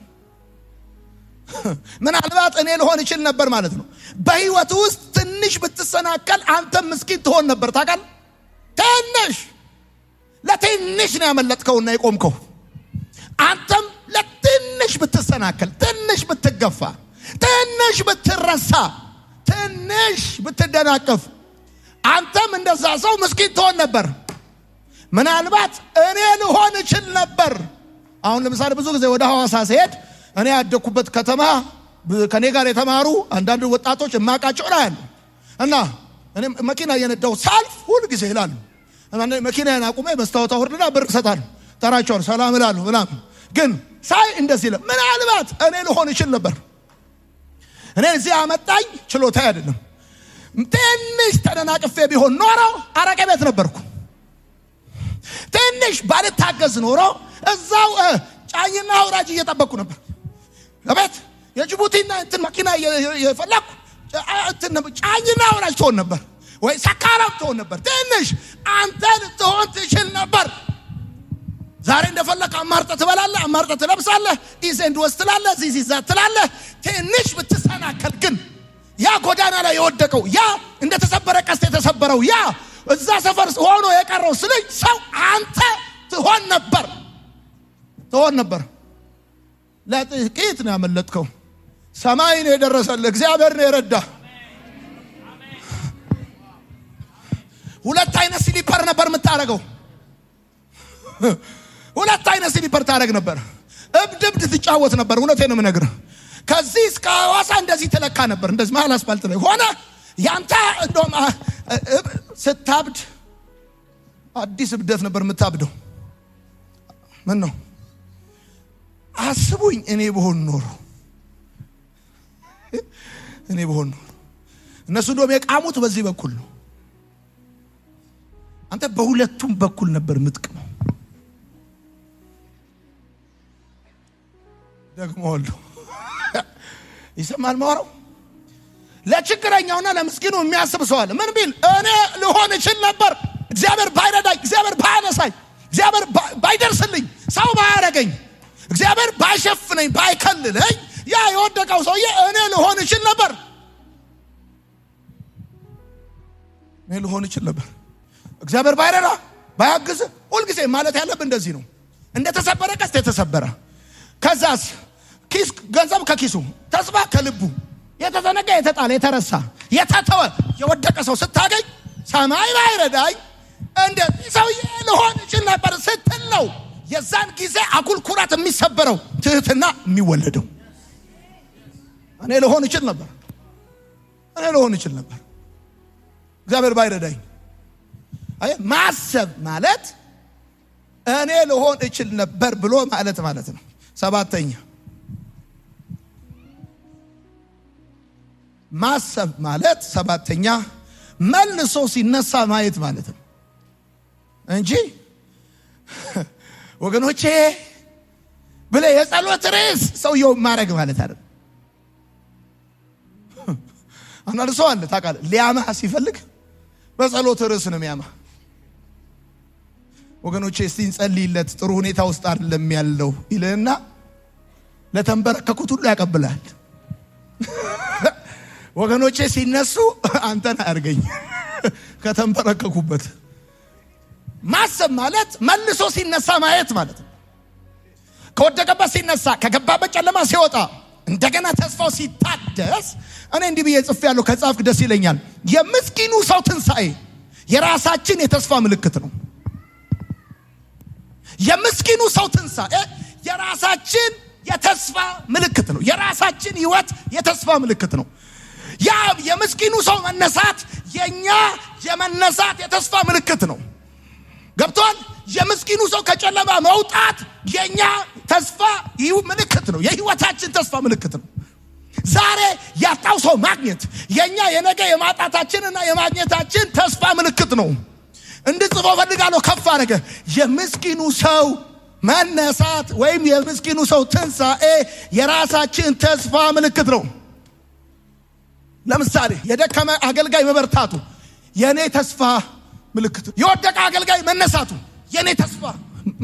ምናልባት እኔ ልሆን እችል ነበር ማለት ነው። በህይወት ውስጥ ትንሽ ብትሰናከል አንተም ምስኪን ትሆን ነበር። ታውቃለህ? ለትንሽ ነው ያመለጥከውና የቆምከው። አንተም ለትንሽ ብትሰናከል፣ ትንሽ ብትገፋ፣ ትንሽ ብትረሳ፣ ትንሽ ብትደናቀፍ አንተም እንደዛ ሰው ምስኪን ትሆን ነበር። ምናልባት እኔ ልሆን እችል ነበር። አሁን ለምሳሌ ብዙ ጊዜ ወደ ሐዋሳ ሲሄድ እኔ ያደኩበት ከተማ ከኔ ጋር የተማሩ አንዳንድ ወጣቶች የማውቃቸው ያሉ እና እኔ መኪና እየነዳሁ ሳልፍ ሁሉ ጊዜ ይላሉ። መኪናዬን አቁሜ መስታወት አወርድና ብር እሰጣለሁ፣ ጠራቸዋለሁ፣ ሰላም እላለሁ ምናምን። ግን ሳይ እንደዚህ ይላል፣ ምናልባት እኔ ልሆን እችል ነበር። እኔ እዚህ አመጣኝ ችሎታ አይደለም። ትንሽ ተደናቅፌ ቢሆን ኖሮ አረቄ ቤት ነበርኩ። ትንሽ ባልታገዝ ኖሮ እዛው ጫኝና አውራጅ እየጠበቅኩ ነበር። ለቤት የጅቡቲና እንትን መኪና የፈለኩ ጫኝና አውራጅ ትሆን ነበር ወይ ሰካራም ትሆን ነበር። ትንሽ አንተ ልትሆን ትችል ነበር። ዛሬ እንደፈለክ አማርጠህ ትበላለህ፣ አማርጠህ ትለብሳለህ፣ ኢዘንድ ወስት ትላለህ፣ ዚዛ ትላለህ። ትንሽ ብትሰናከል ግን ያ ጎዳና ላይ የወደቀው ያ እንደተሰበረ ቀስት የተሰበረው ያ እዛ ሰፈር ሆኖ የቀረው ስለኝ ሰው አንተ ትሆን ነበር። ለጥቂት ነው ያመለጥከው። ሰማይ ነው የደረሰልህ፣ እግዚአብሔር ነው የረዳ። ሁለት አይነት ስሊፐር ነበር የምታረገው። ሁለት አይነት ስሊፐር ታረግ ነበር። እብድ ትጫወት ነበር። እውነቴን ነው የምነግርህ። ከዚህ እስከ ሐዋሳ እንደዚህ ተለካ ነበር። እንደዚህ መሀል አስፋልት ላይ ሆነ ያንተ እንደውም ስታብድ አዲስ እብደት ነበር የምታብደው። ምን ነው አስቡኝ፣ እኔ ብሆን ኖሮ እነሱ እንደውም የቃሙት በዚህ በኩል ነው። አንተ በሁለቱም በኩል ነበር የምትቅመው። ደግሞ ሁሉ ይሰማል ማወራው። ለችግረኛውና ለምስኪኑ የሚያስብ ሰው አለ። ምን ቢል እኔ ልሆን እችል ነበር፣ እግዚአብሔር ባይረዳኝ፣ እግዚአብሔር ባያነሳኝ፣ እግዚአብሔር ባይደርስልኝ፣ ሰው ባያረገኝ፣ እግዚአብሔር ባይሸፍነኝ፣ ባይከልለኝ ያ የወደቀው ሰውዬ እኔ ልሆን እችል ነበር። እኔ ልሆን እችል ነበር። እግዚአብሔር ባይረዳ ባያግዝ፣ ሁልጊዜ ማለት ያለብን እንደዚህ ነው። እንደተሰበረ ቀስት የተሰበረ፣ ከዛስ ኪስ ገንዘብ ከኪሱ፣ ተስፋ ከልቡ፣ የተዘነጋ፣ የተጣለ፣ የተረሳ፣ የተተወ የወደቀ ሰው ስታገኝ ሰማይ ባይረዳኝ እንደዚህ ሰውዬ ልሆን እችል ነበር ስትል ነው የዛን ጊዜ አጉል ኩራት የሚሰበረው፣ ትህትና የሚወለደው። እኔ ልሆን እችል ነበር እግዚአብሔር ባይረዳኝ። ማሰብ ማለት እኔ ልሆን እችል ነበር ብሎ ማለት ነው። ሰባተኛ ማሰብ ማለት መልሶ ሲነሳ ማየት ማለት ነው እንጂ ወገኖቼ ብለህ የጸሎት ርዕስ ሰውየው ማድረግ ማለት አይደለም። አንዳንድ ሰው አለ ታውቃለህ፣ ሊያማህ ሲፈልግ በጸሎት ርዕስ ነው የሚያማህ። ወገኖቼ እስቲ እንጸልይለት፣ ጥሩ ሁኔታ ውስጥ አይደለም ያለው ይልና ለተንበረከኩት ሁሉ ያቀብላል። ወገኖቼ ሲነሱ አንተን አርገኝ ከተንበረከኩበት ማሰብ ማለት መልሶ ሲነሳ ማየት ማለት ነው። ከወደቀበት ሲነሳ ከገባበት ጨለማ ሲወጣ እንደገና ተስፋው ሲታደስ እኔ እንዲህ ብዬ ጽፌያለሁ ከጻፍክ ደስ ይለኛል። የምስኪኑ ሰው ትንሣኤ የራሳችን የተስፋ ምልክት ነው። የምስኪኑ ሰው ትንሣኤ የራሳችን የተስፋ ምልክት ነው። የራሳችን ህይወት የተስፋ ምልክት ነው። ያ የምስኪኑ ሰው መነሳት የኛ የመነሳት የተስፋ ምልክት ነው። ገብቷል? የምስኪኑ ሰው ከጨለማ መውጣት የኛ ተስፋ ምልክት ነው። የህይወታችን ተስፋ ምልክት ነው። ዛሬ ያጣው ሰው ማግኘት የኛ የነገ የማጣታችንና የማግኘታችን ተስፋ ምልክት ነው። እንድጽፈው ፈልጋለሁ ከፍ አድርገ የምስኪኑ ሰው መነሳት ወይም የምስኪኑ ሰው ትንሣኤ የራሳችን ተስፋ ምልክት ነው። ለምሳሌ የደከመ አገልጋይ መበርታቱ የኔ ተስፋ ምልክት ነው። የወደቀ አገልጋይ መነሳቱ የኔ ተስፋ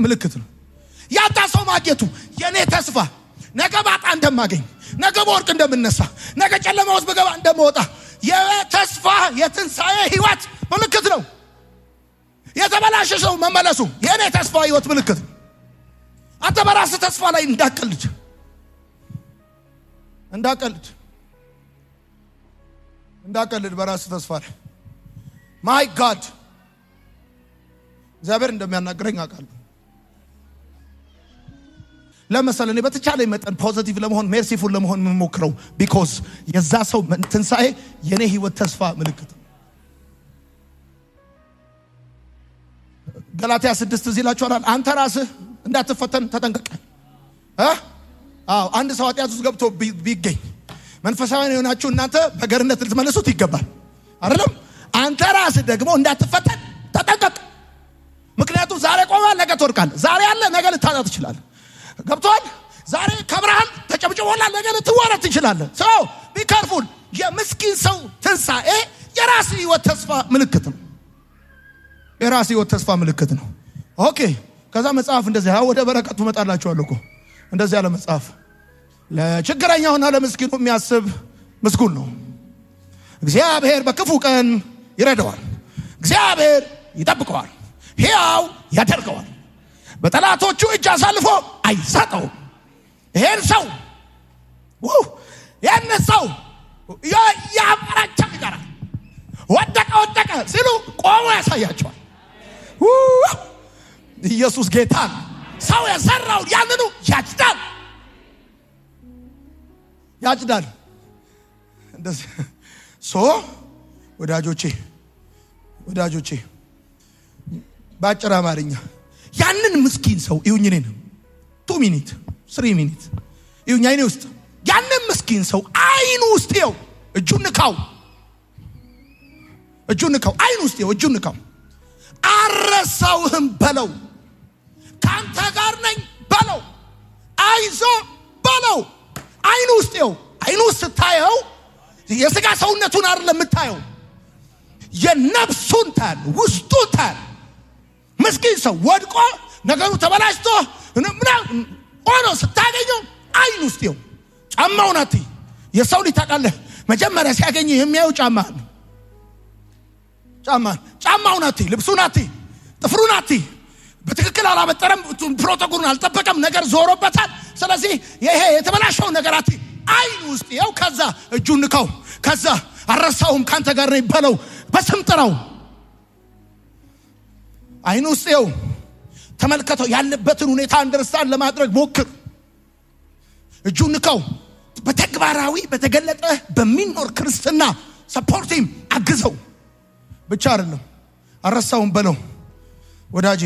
ምልክት ነው። ያጣ ሰው ማግኘቱ የኔ ተስፋ ነገ ባጣ እንደማገኝ፣ ነገ በወርቅ እንደምነሳ፣ ነገ ጨለማ ውስጥ በገባ እንደምወጣ የተስፋ የትንሣኤ ህይወት ምልክት ነው። የተበላሸ ሰው መመለሱ የኔ ተስፋ ህይወት ምልክት ነው። አንተ በራስህ ተስፋ ላይ እንዳቀልድ በራስህ ተስፋ ላይ ማይ ጋድ እግዚአብሔር እንደሚያናግረኝ አውቃለሁ። ለምሳሌ እኔ በተቻለ መጠን ፖዚቲቭ ለመሆን ሜርሲፉል ለመሆን የምሞክረው ቢኮዝ የዛ ሰው ትንሣኤ የኔ ህይወት ተስፋ ምልክት ነው። ገላትያ 6 እዚህ ይላችኋል። አንተ ራስህ እንዳትፈተን ተጠንቀቅ። አንድ ሰው ኃጢአት ውስጥ ገብቶ ቢገኝ መንፈሳዊያን የሆናችሁ እናንተ በገርነት ልትመልሱት ይገባል አይደለም? አንተ ራስህ ደግሞ እንዳትፈተን ተጠንቀቅ። ምክንያቱም ዛሬ ቆማል፣ ነገ ትወድቃለህ። ዛሬ አለ፣ ነገ ልታጣ ትችላለህ። ገብቶሃል? ዛሬ ከብርሃን ተጨብጭቦላል፣ ነገ ልትዋረድ ትችላለህ። ሰው ቢካርፉል። የምስኪን ሰው ትንሣኤ የራስ ህይወት ተስፋ ምልክት ነው። የራስ ህይወት ተስፋ ምልክት ነው። ኦኬ። ከዛ መጽሐፍ እንደዚህ ወደ በረከቱ መጣላችኋለሁ እኮ እንደዚህ ያለ መጽሐፍ ለችግረኛውና ለምስኪኑ የሚያስብ ምስጉን ነው። እግዚአብሔር በክፉ ቀን ይረዳዋል፣ እግዚአብሔር ይጠብቀዋል፣ ሕያው ያደርገዋል፣ በጠላቶቹ እጅ አሳልፎ አይሰጠውም። ይሄን ሰው ያበረቻ ይቀራል። ወደቀ ሲሉ ቆሞ ያሳያቸዋል። ኢየሱስ ጌታ። ሰው የዘራው ያንኑ ያጭዳል። እንደዚህ ወዳጆቼ በአጭር አማርኛ ያንን ምስኪን ሰው ይሁኝ ነኝ 2 ሚኒት 3 ሚኒት ይሁኝ አይኔ ውስጥ ያንን ምስኪን ሰው አይኑ ውስጥ ይው እጁን ንካው አይኑ ውስጥ ይው እጁን ንካው። አረሳውህም በለው፣ ካንተ ጋር ነኝ በለው፣ አይዞ በለው። አይኑ ውስጥ ይው አይኑ ውስጥ ስታየው የሥጋ ሰውነቱን አይደለም የምታየው፣ የነፍሱን ታል ውስጡን ታል። ምስኪን ሰው ወድቆ ነገሩ ተበላሽቶ ሆኖ ስታገኘው አይኑ ውስጥ ይው ጫማው ናት። የሰው ልጅ ታውቃለህ መጀመሪያ ሲያገኝ የሚያየው ጫማው ናት፣ ልብሱ ናት፣ ጥፍሩ ናት። በትክክል አላበጠረም፣ ፕሮቶኮሉን አልጠበቀም፣ ነገር ዞሮበታል። ስለዚህ ይሄ የተበላሸው ነገራት አይኑ ውስጥ ይው። ከዛ እጁን ንካው፣ ከዛ አረሳውም ካንተ ጋር ነኝ በለው፣ በስም ጥራው። አይኑ ውስጥ ይው ተመልከተው፣ ያለበትን ሁኔታ አንደርስታንድ ለማድረግ ሞክር። እጁን ንካው። በተግባራዊ በተገለጠ በሚኖር ክርስትና ሰፖርቲም አግዘው ብቻ አይደለም፣ አረሳውም በለው። ወዳጄ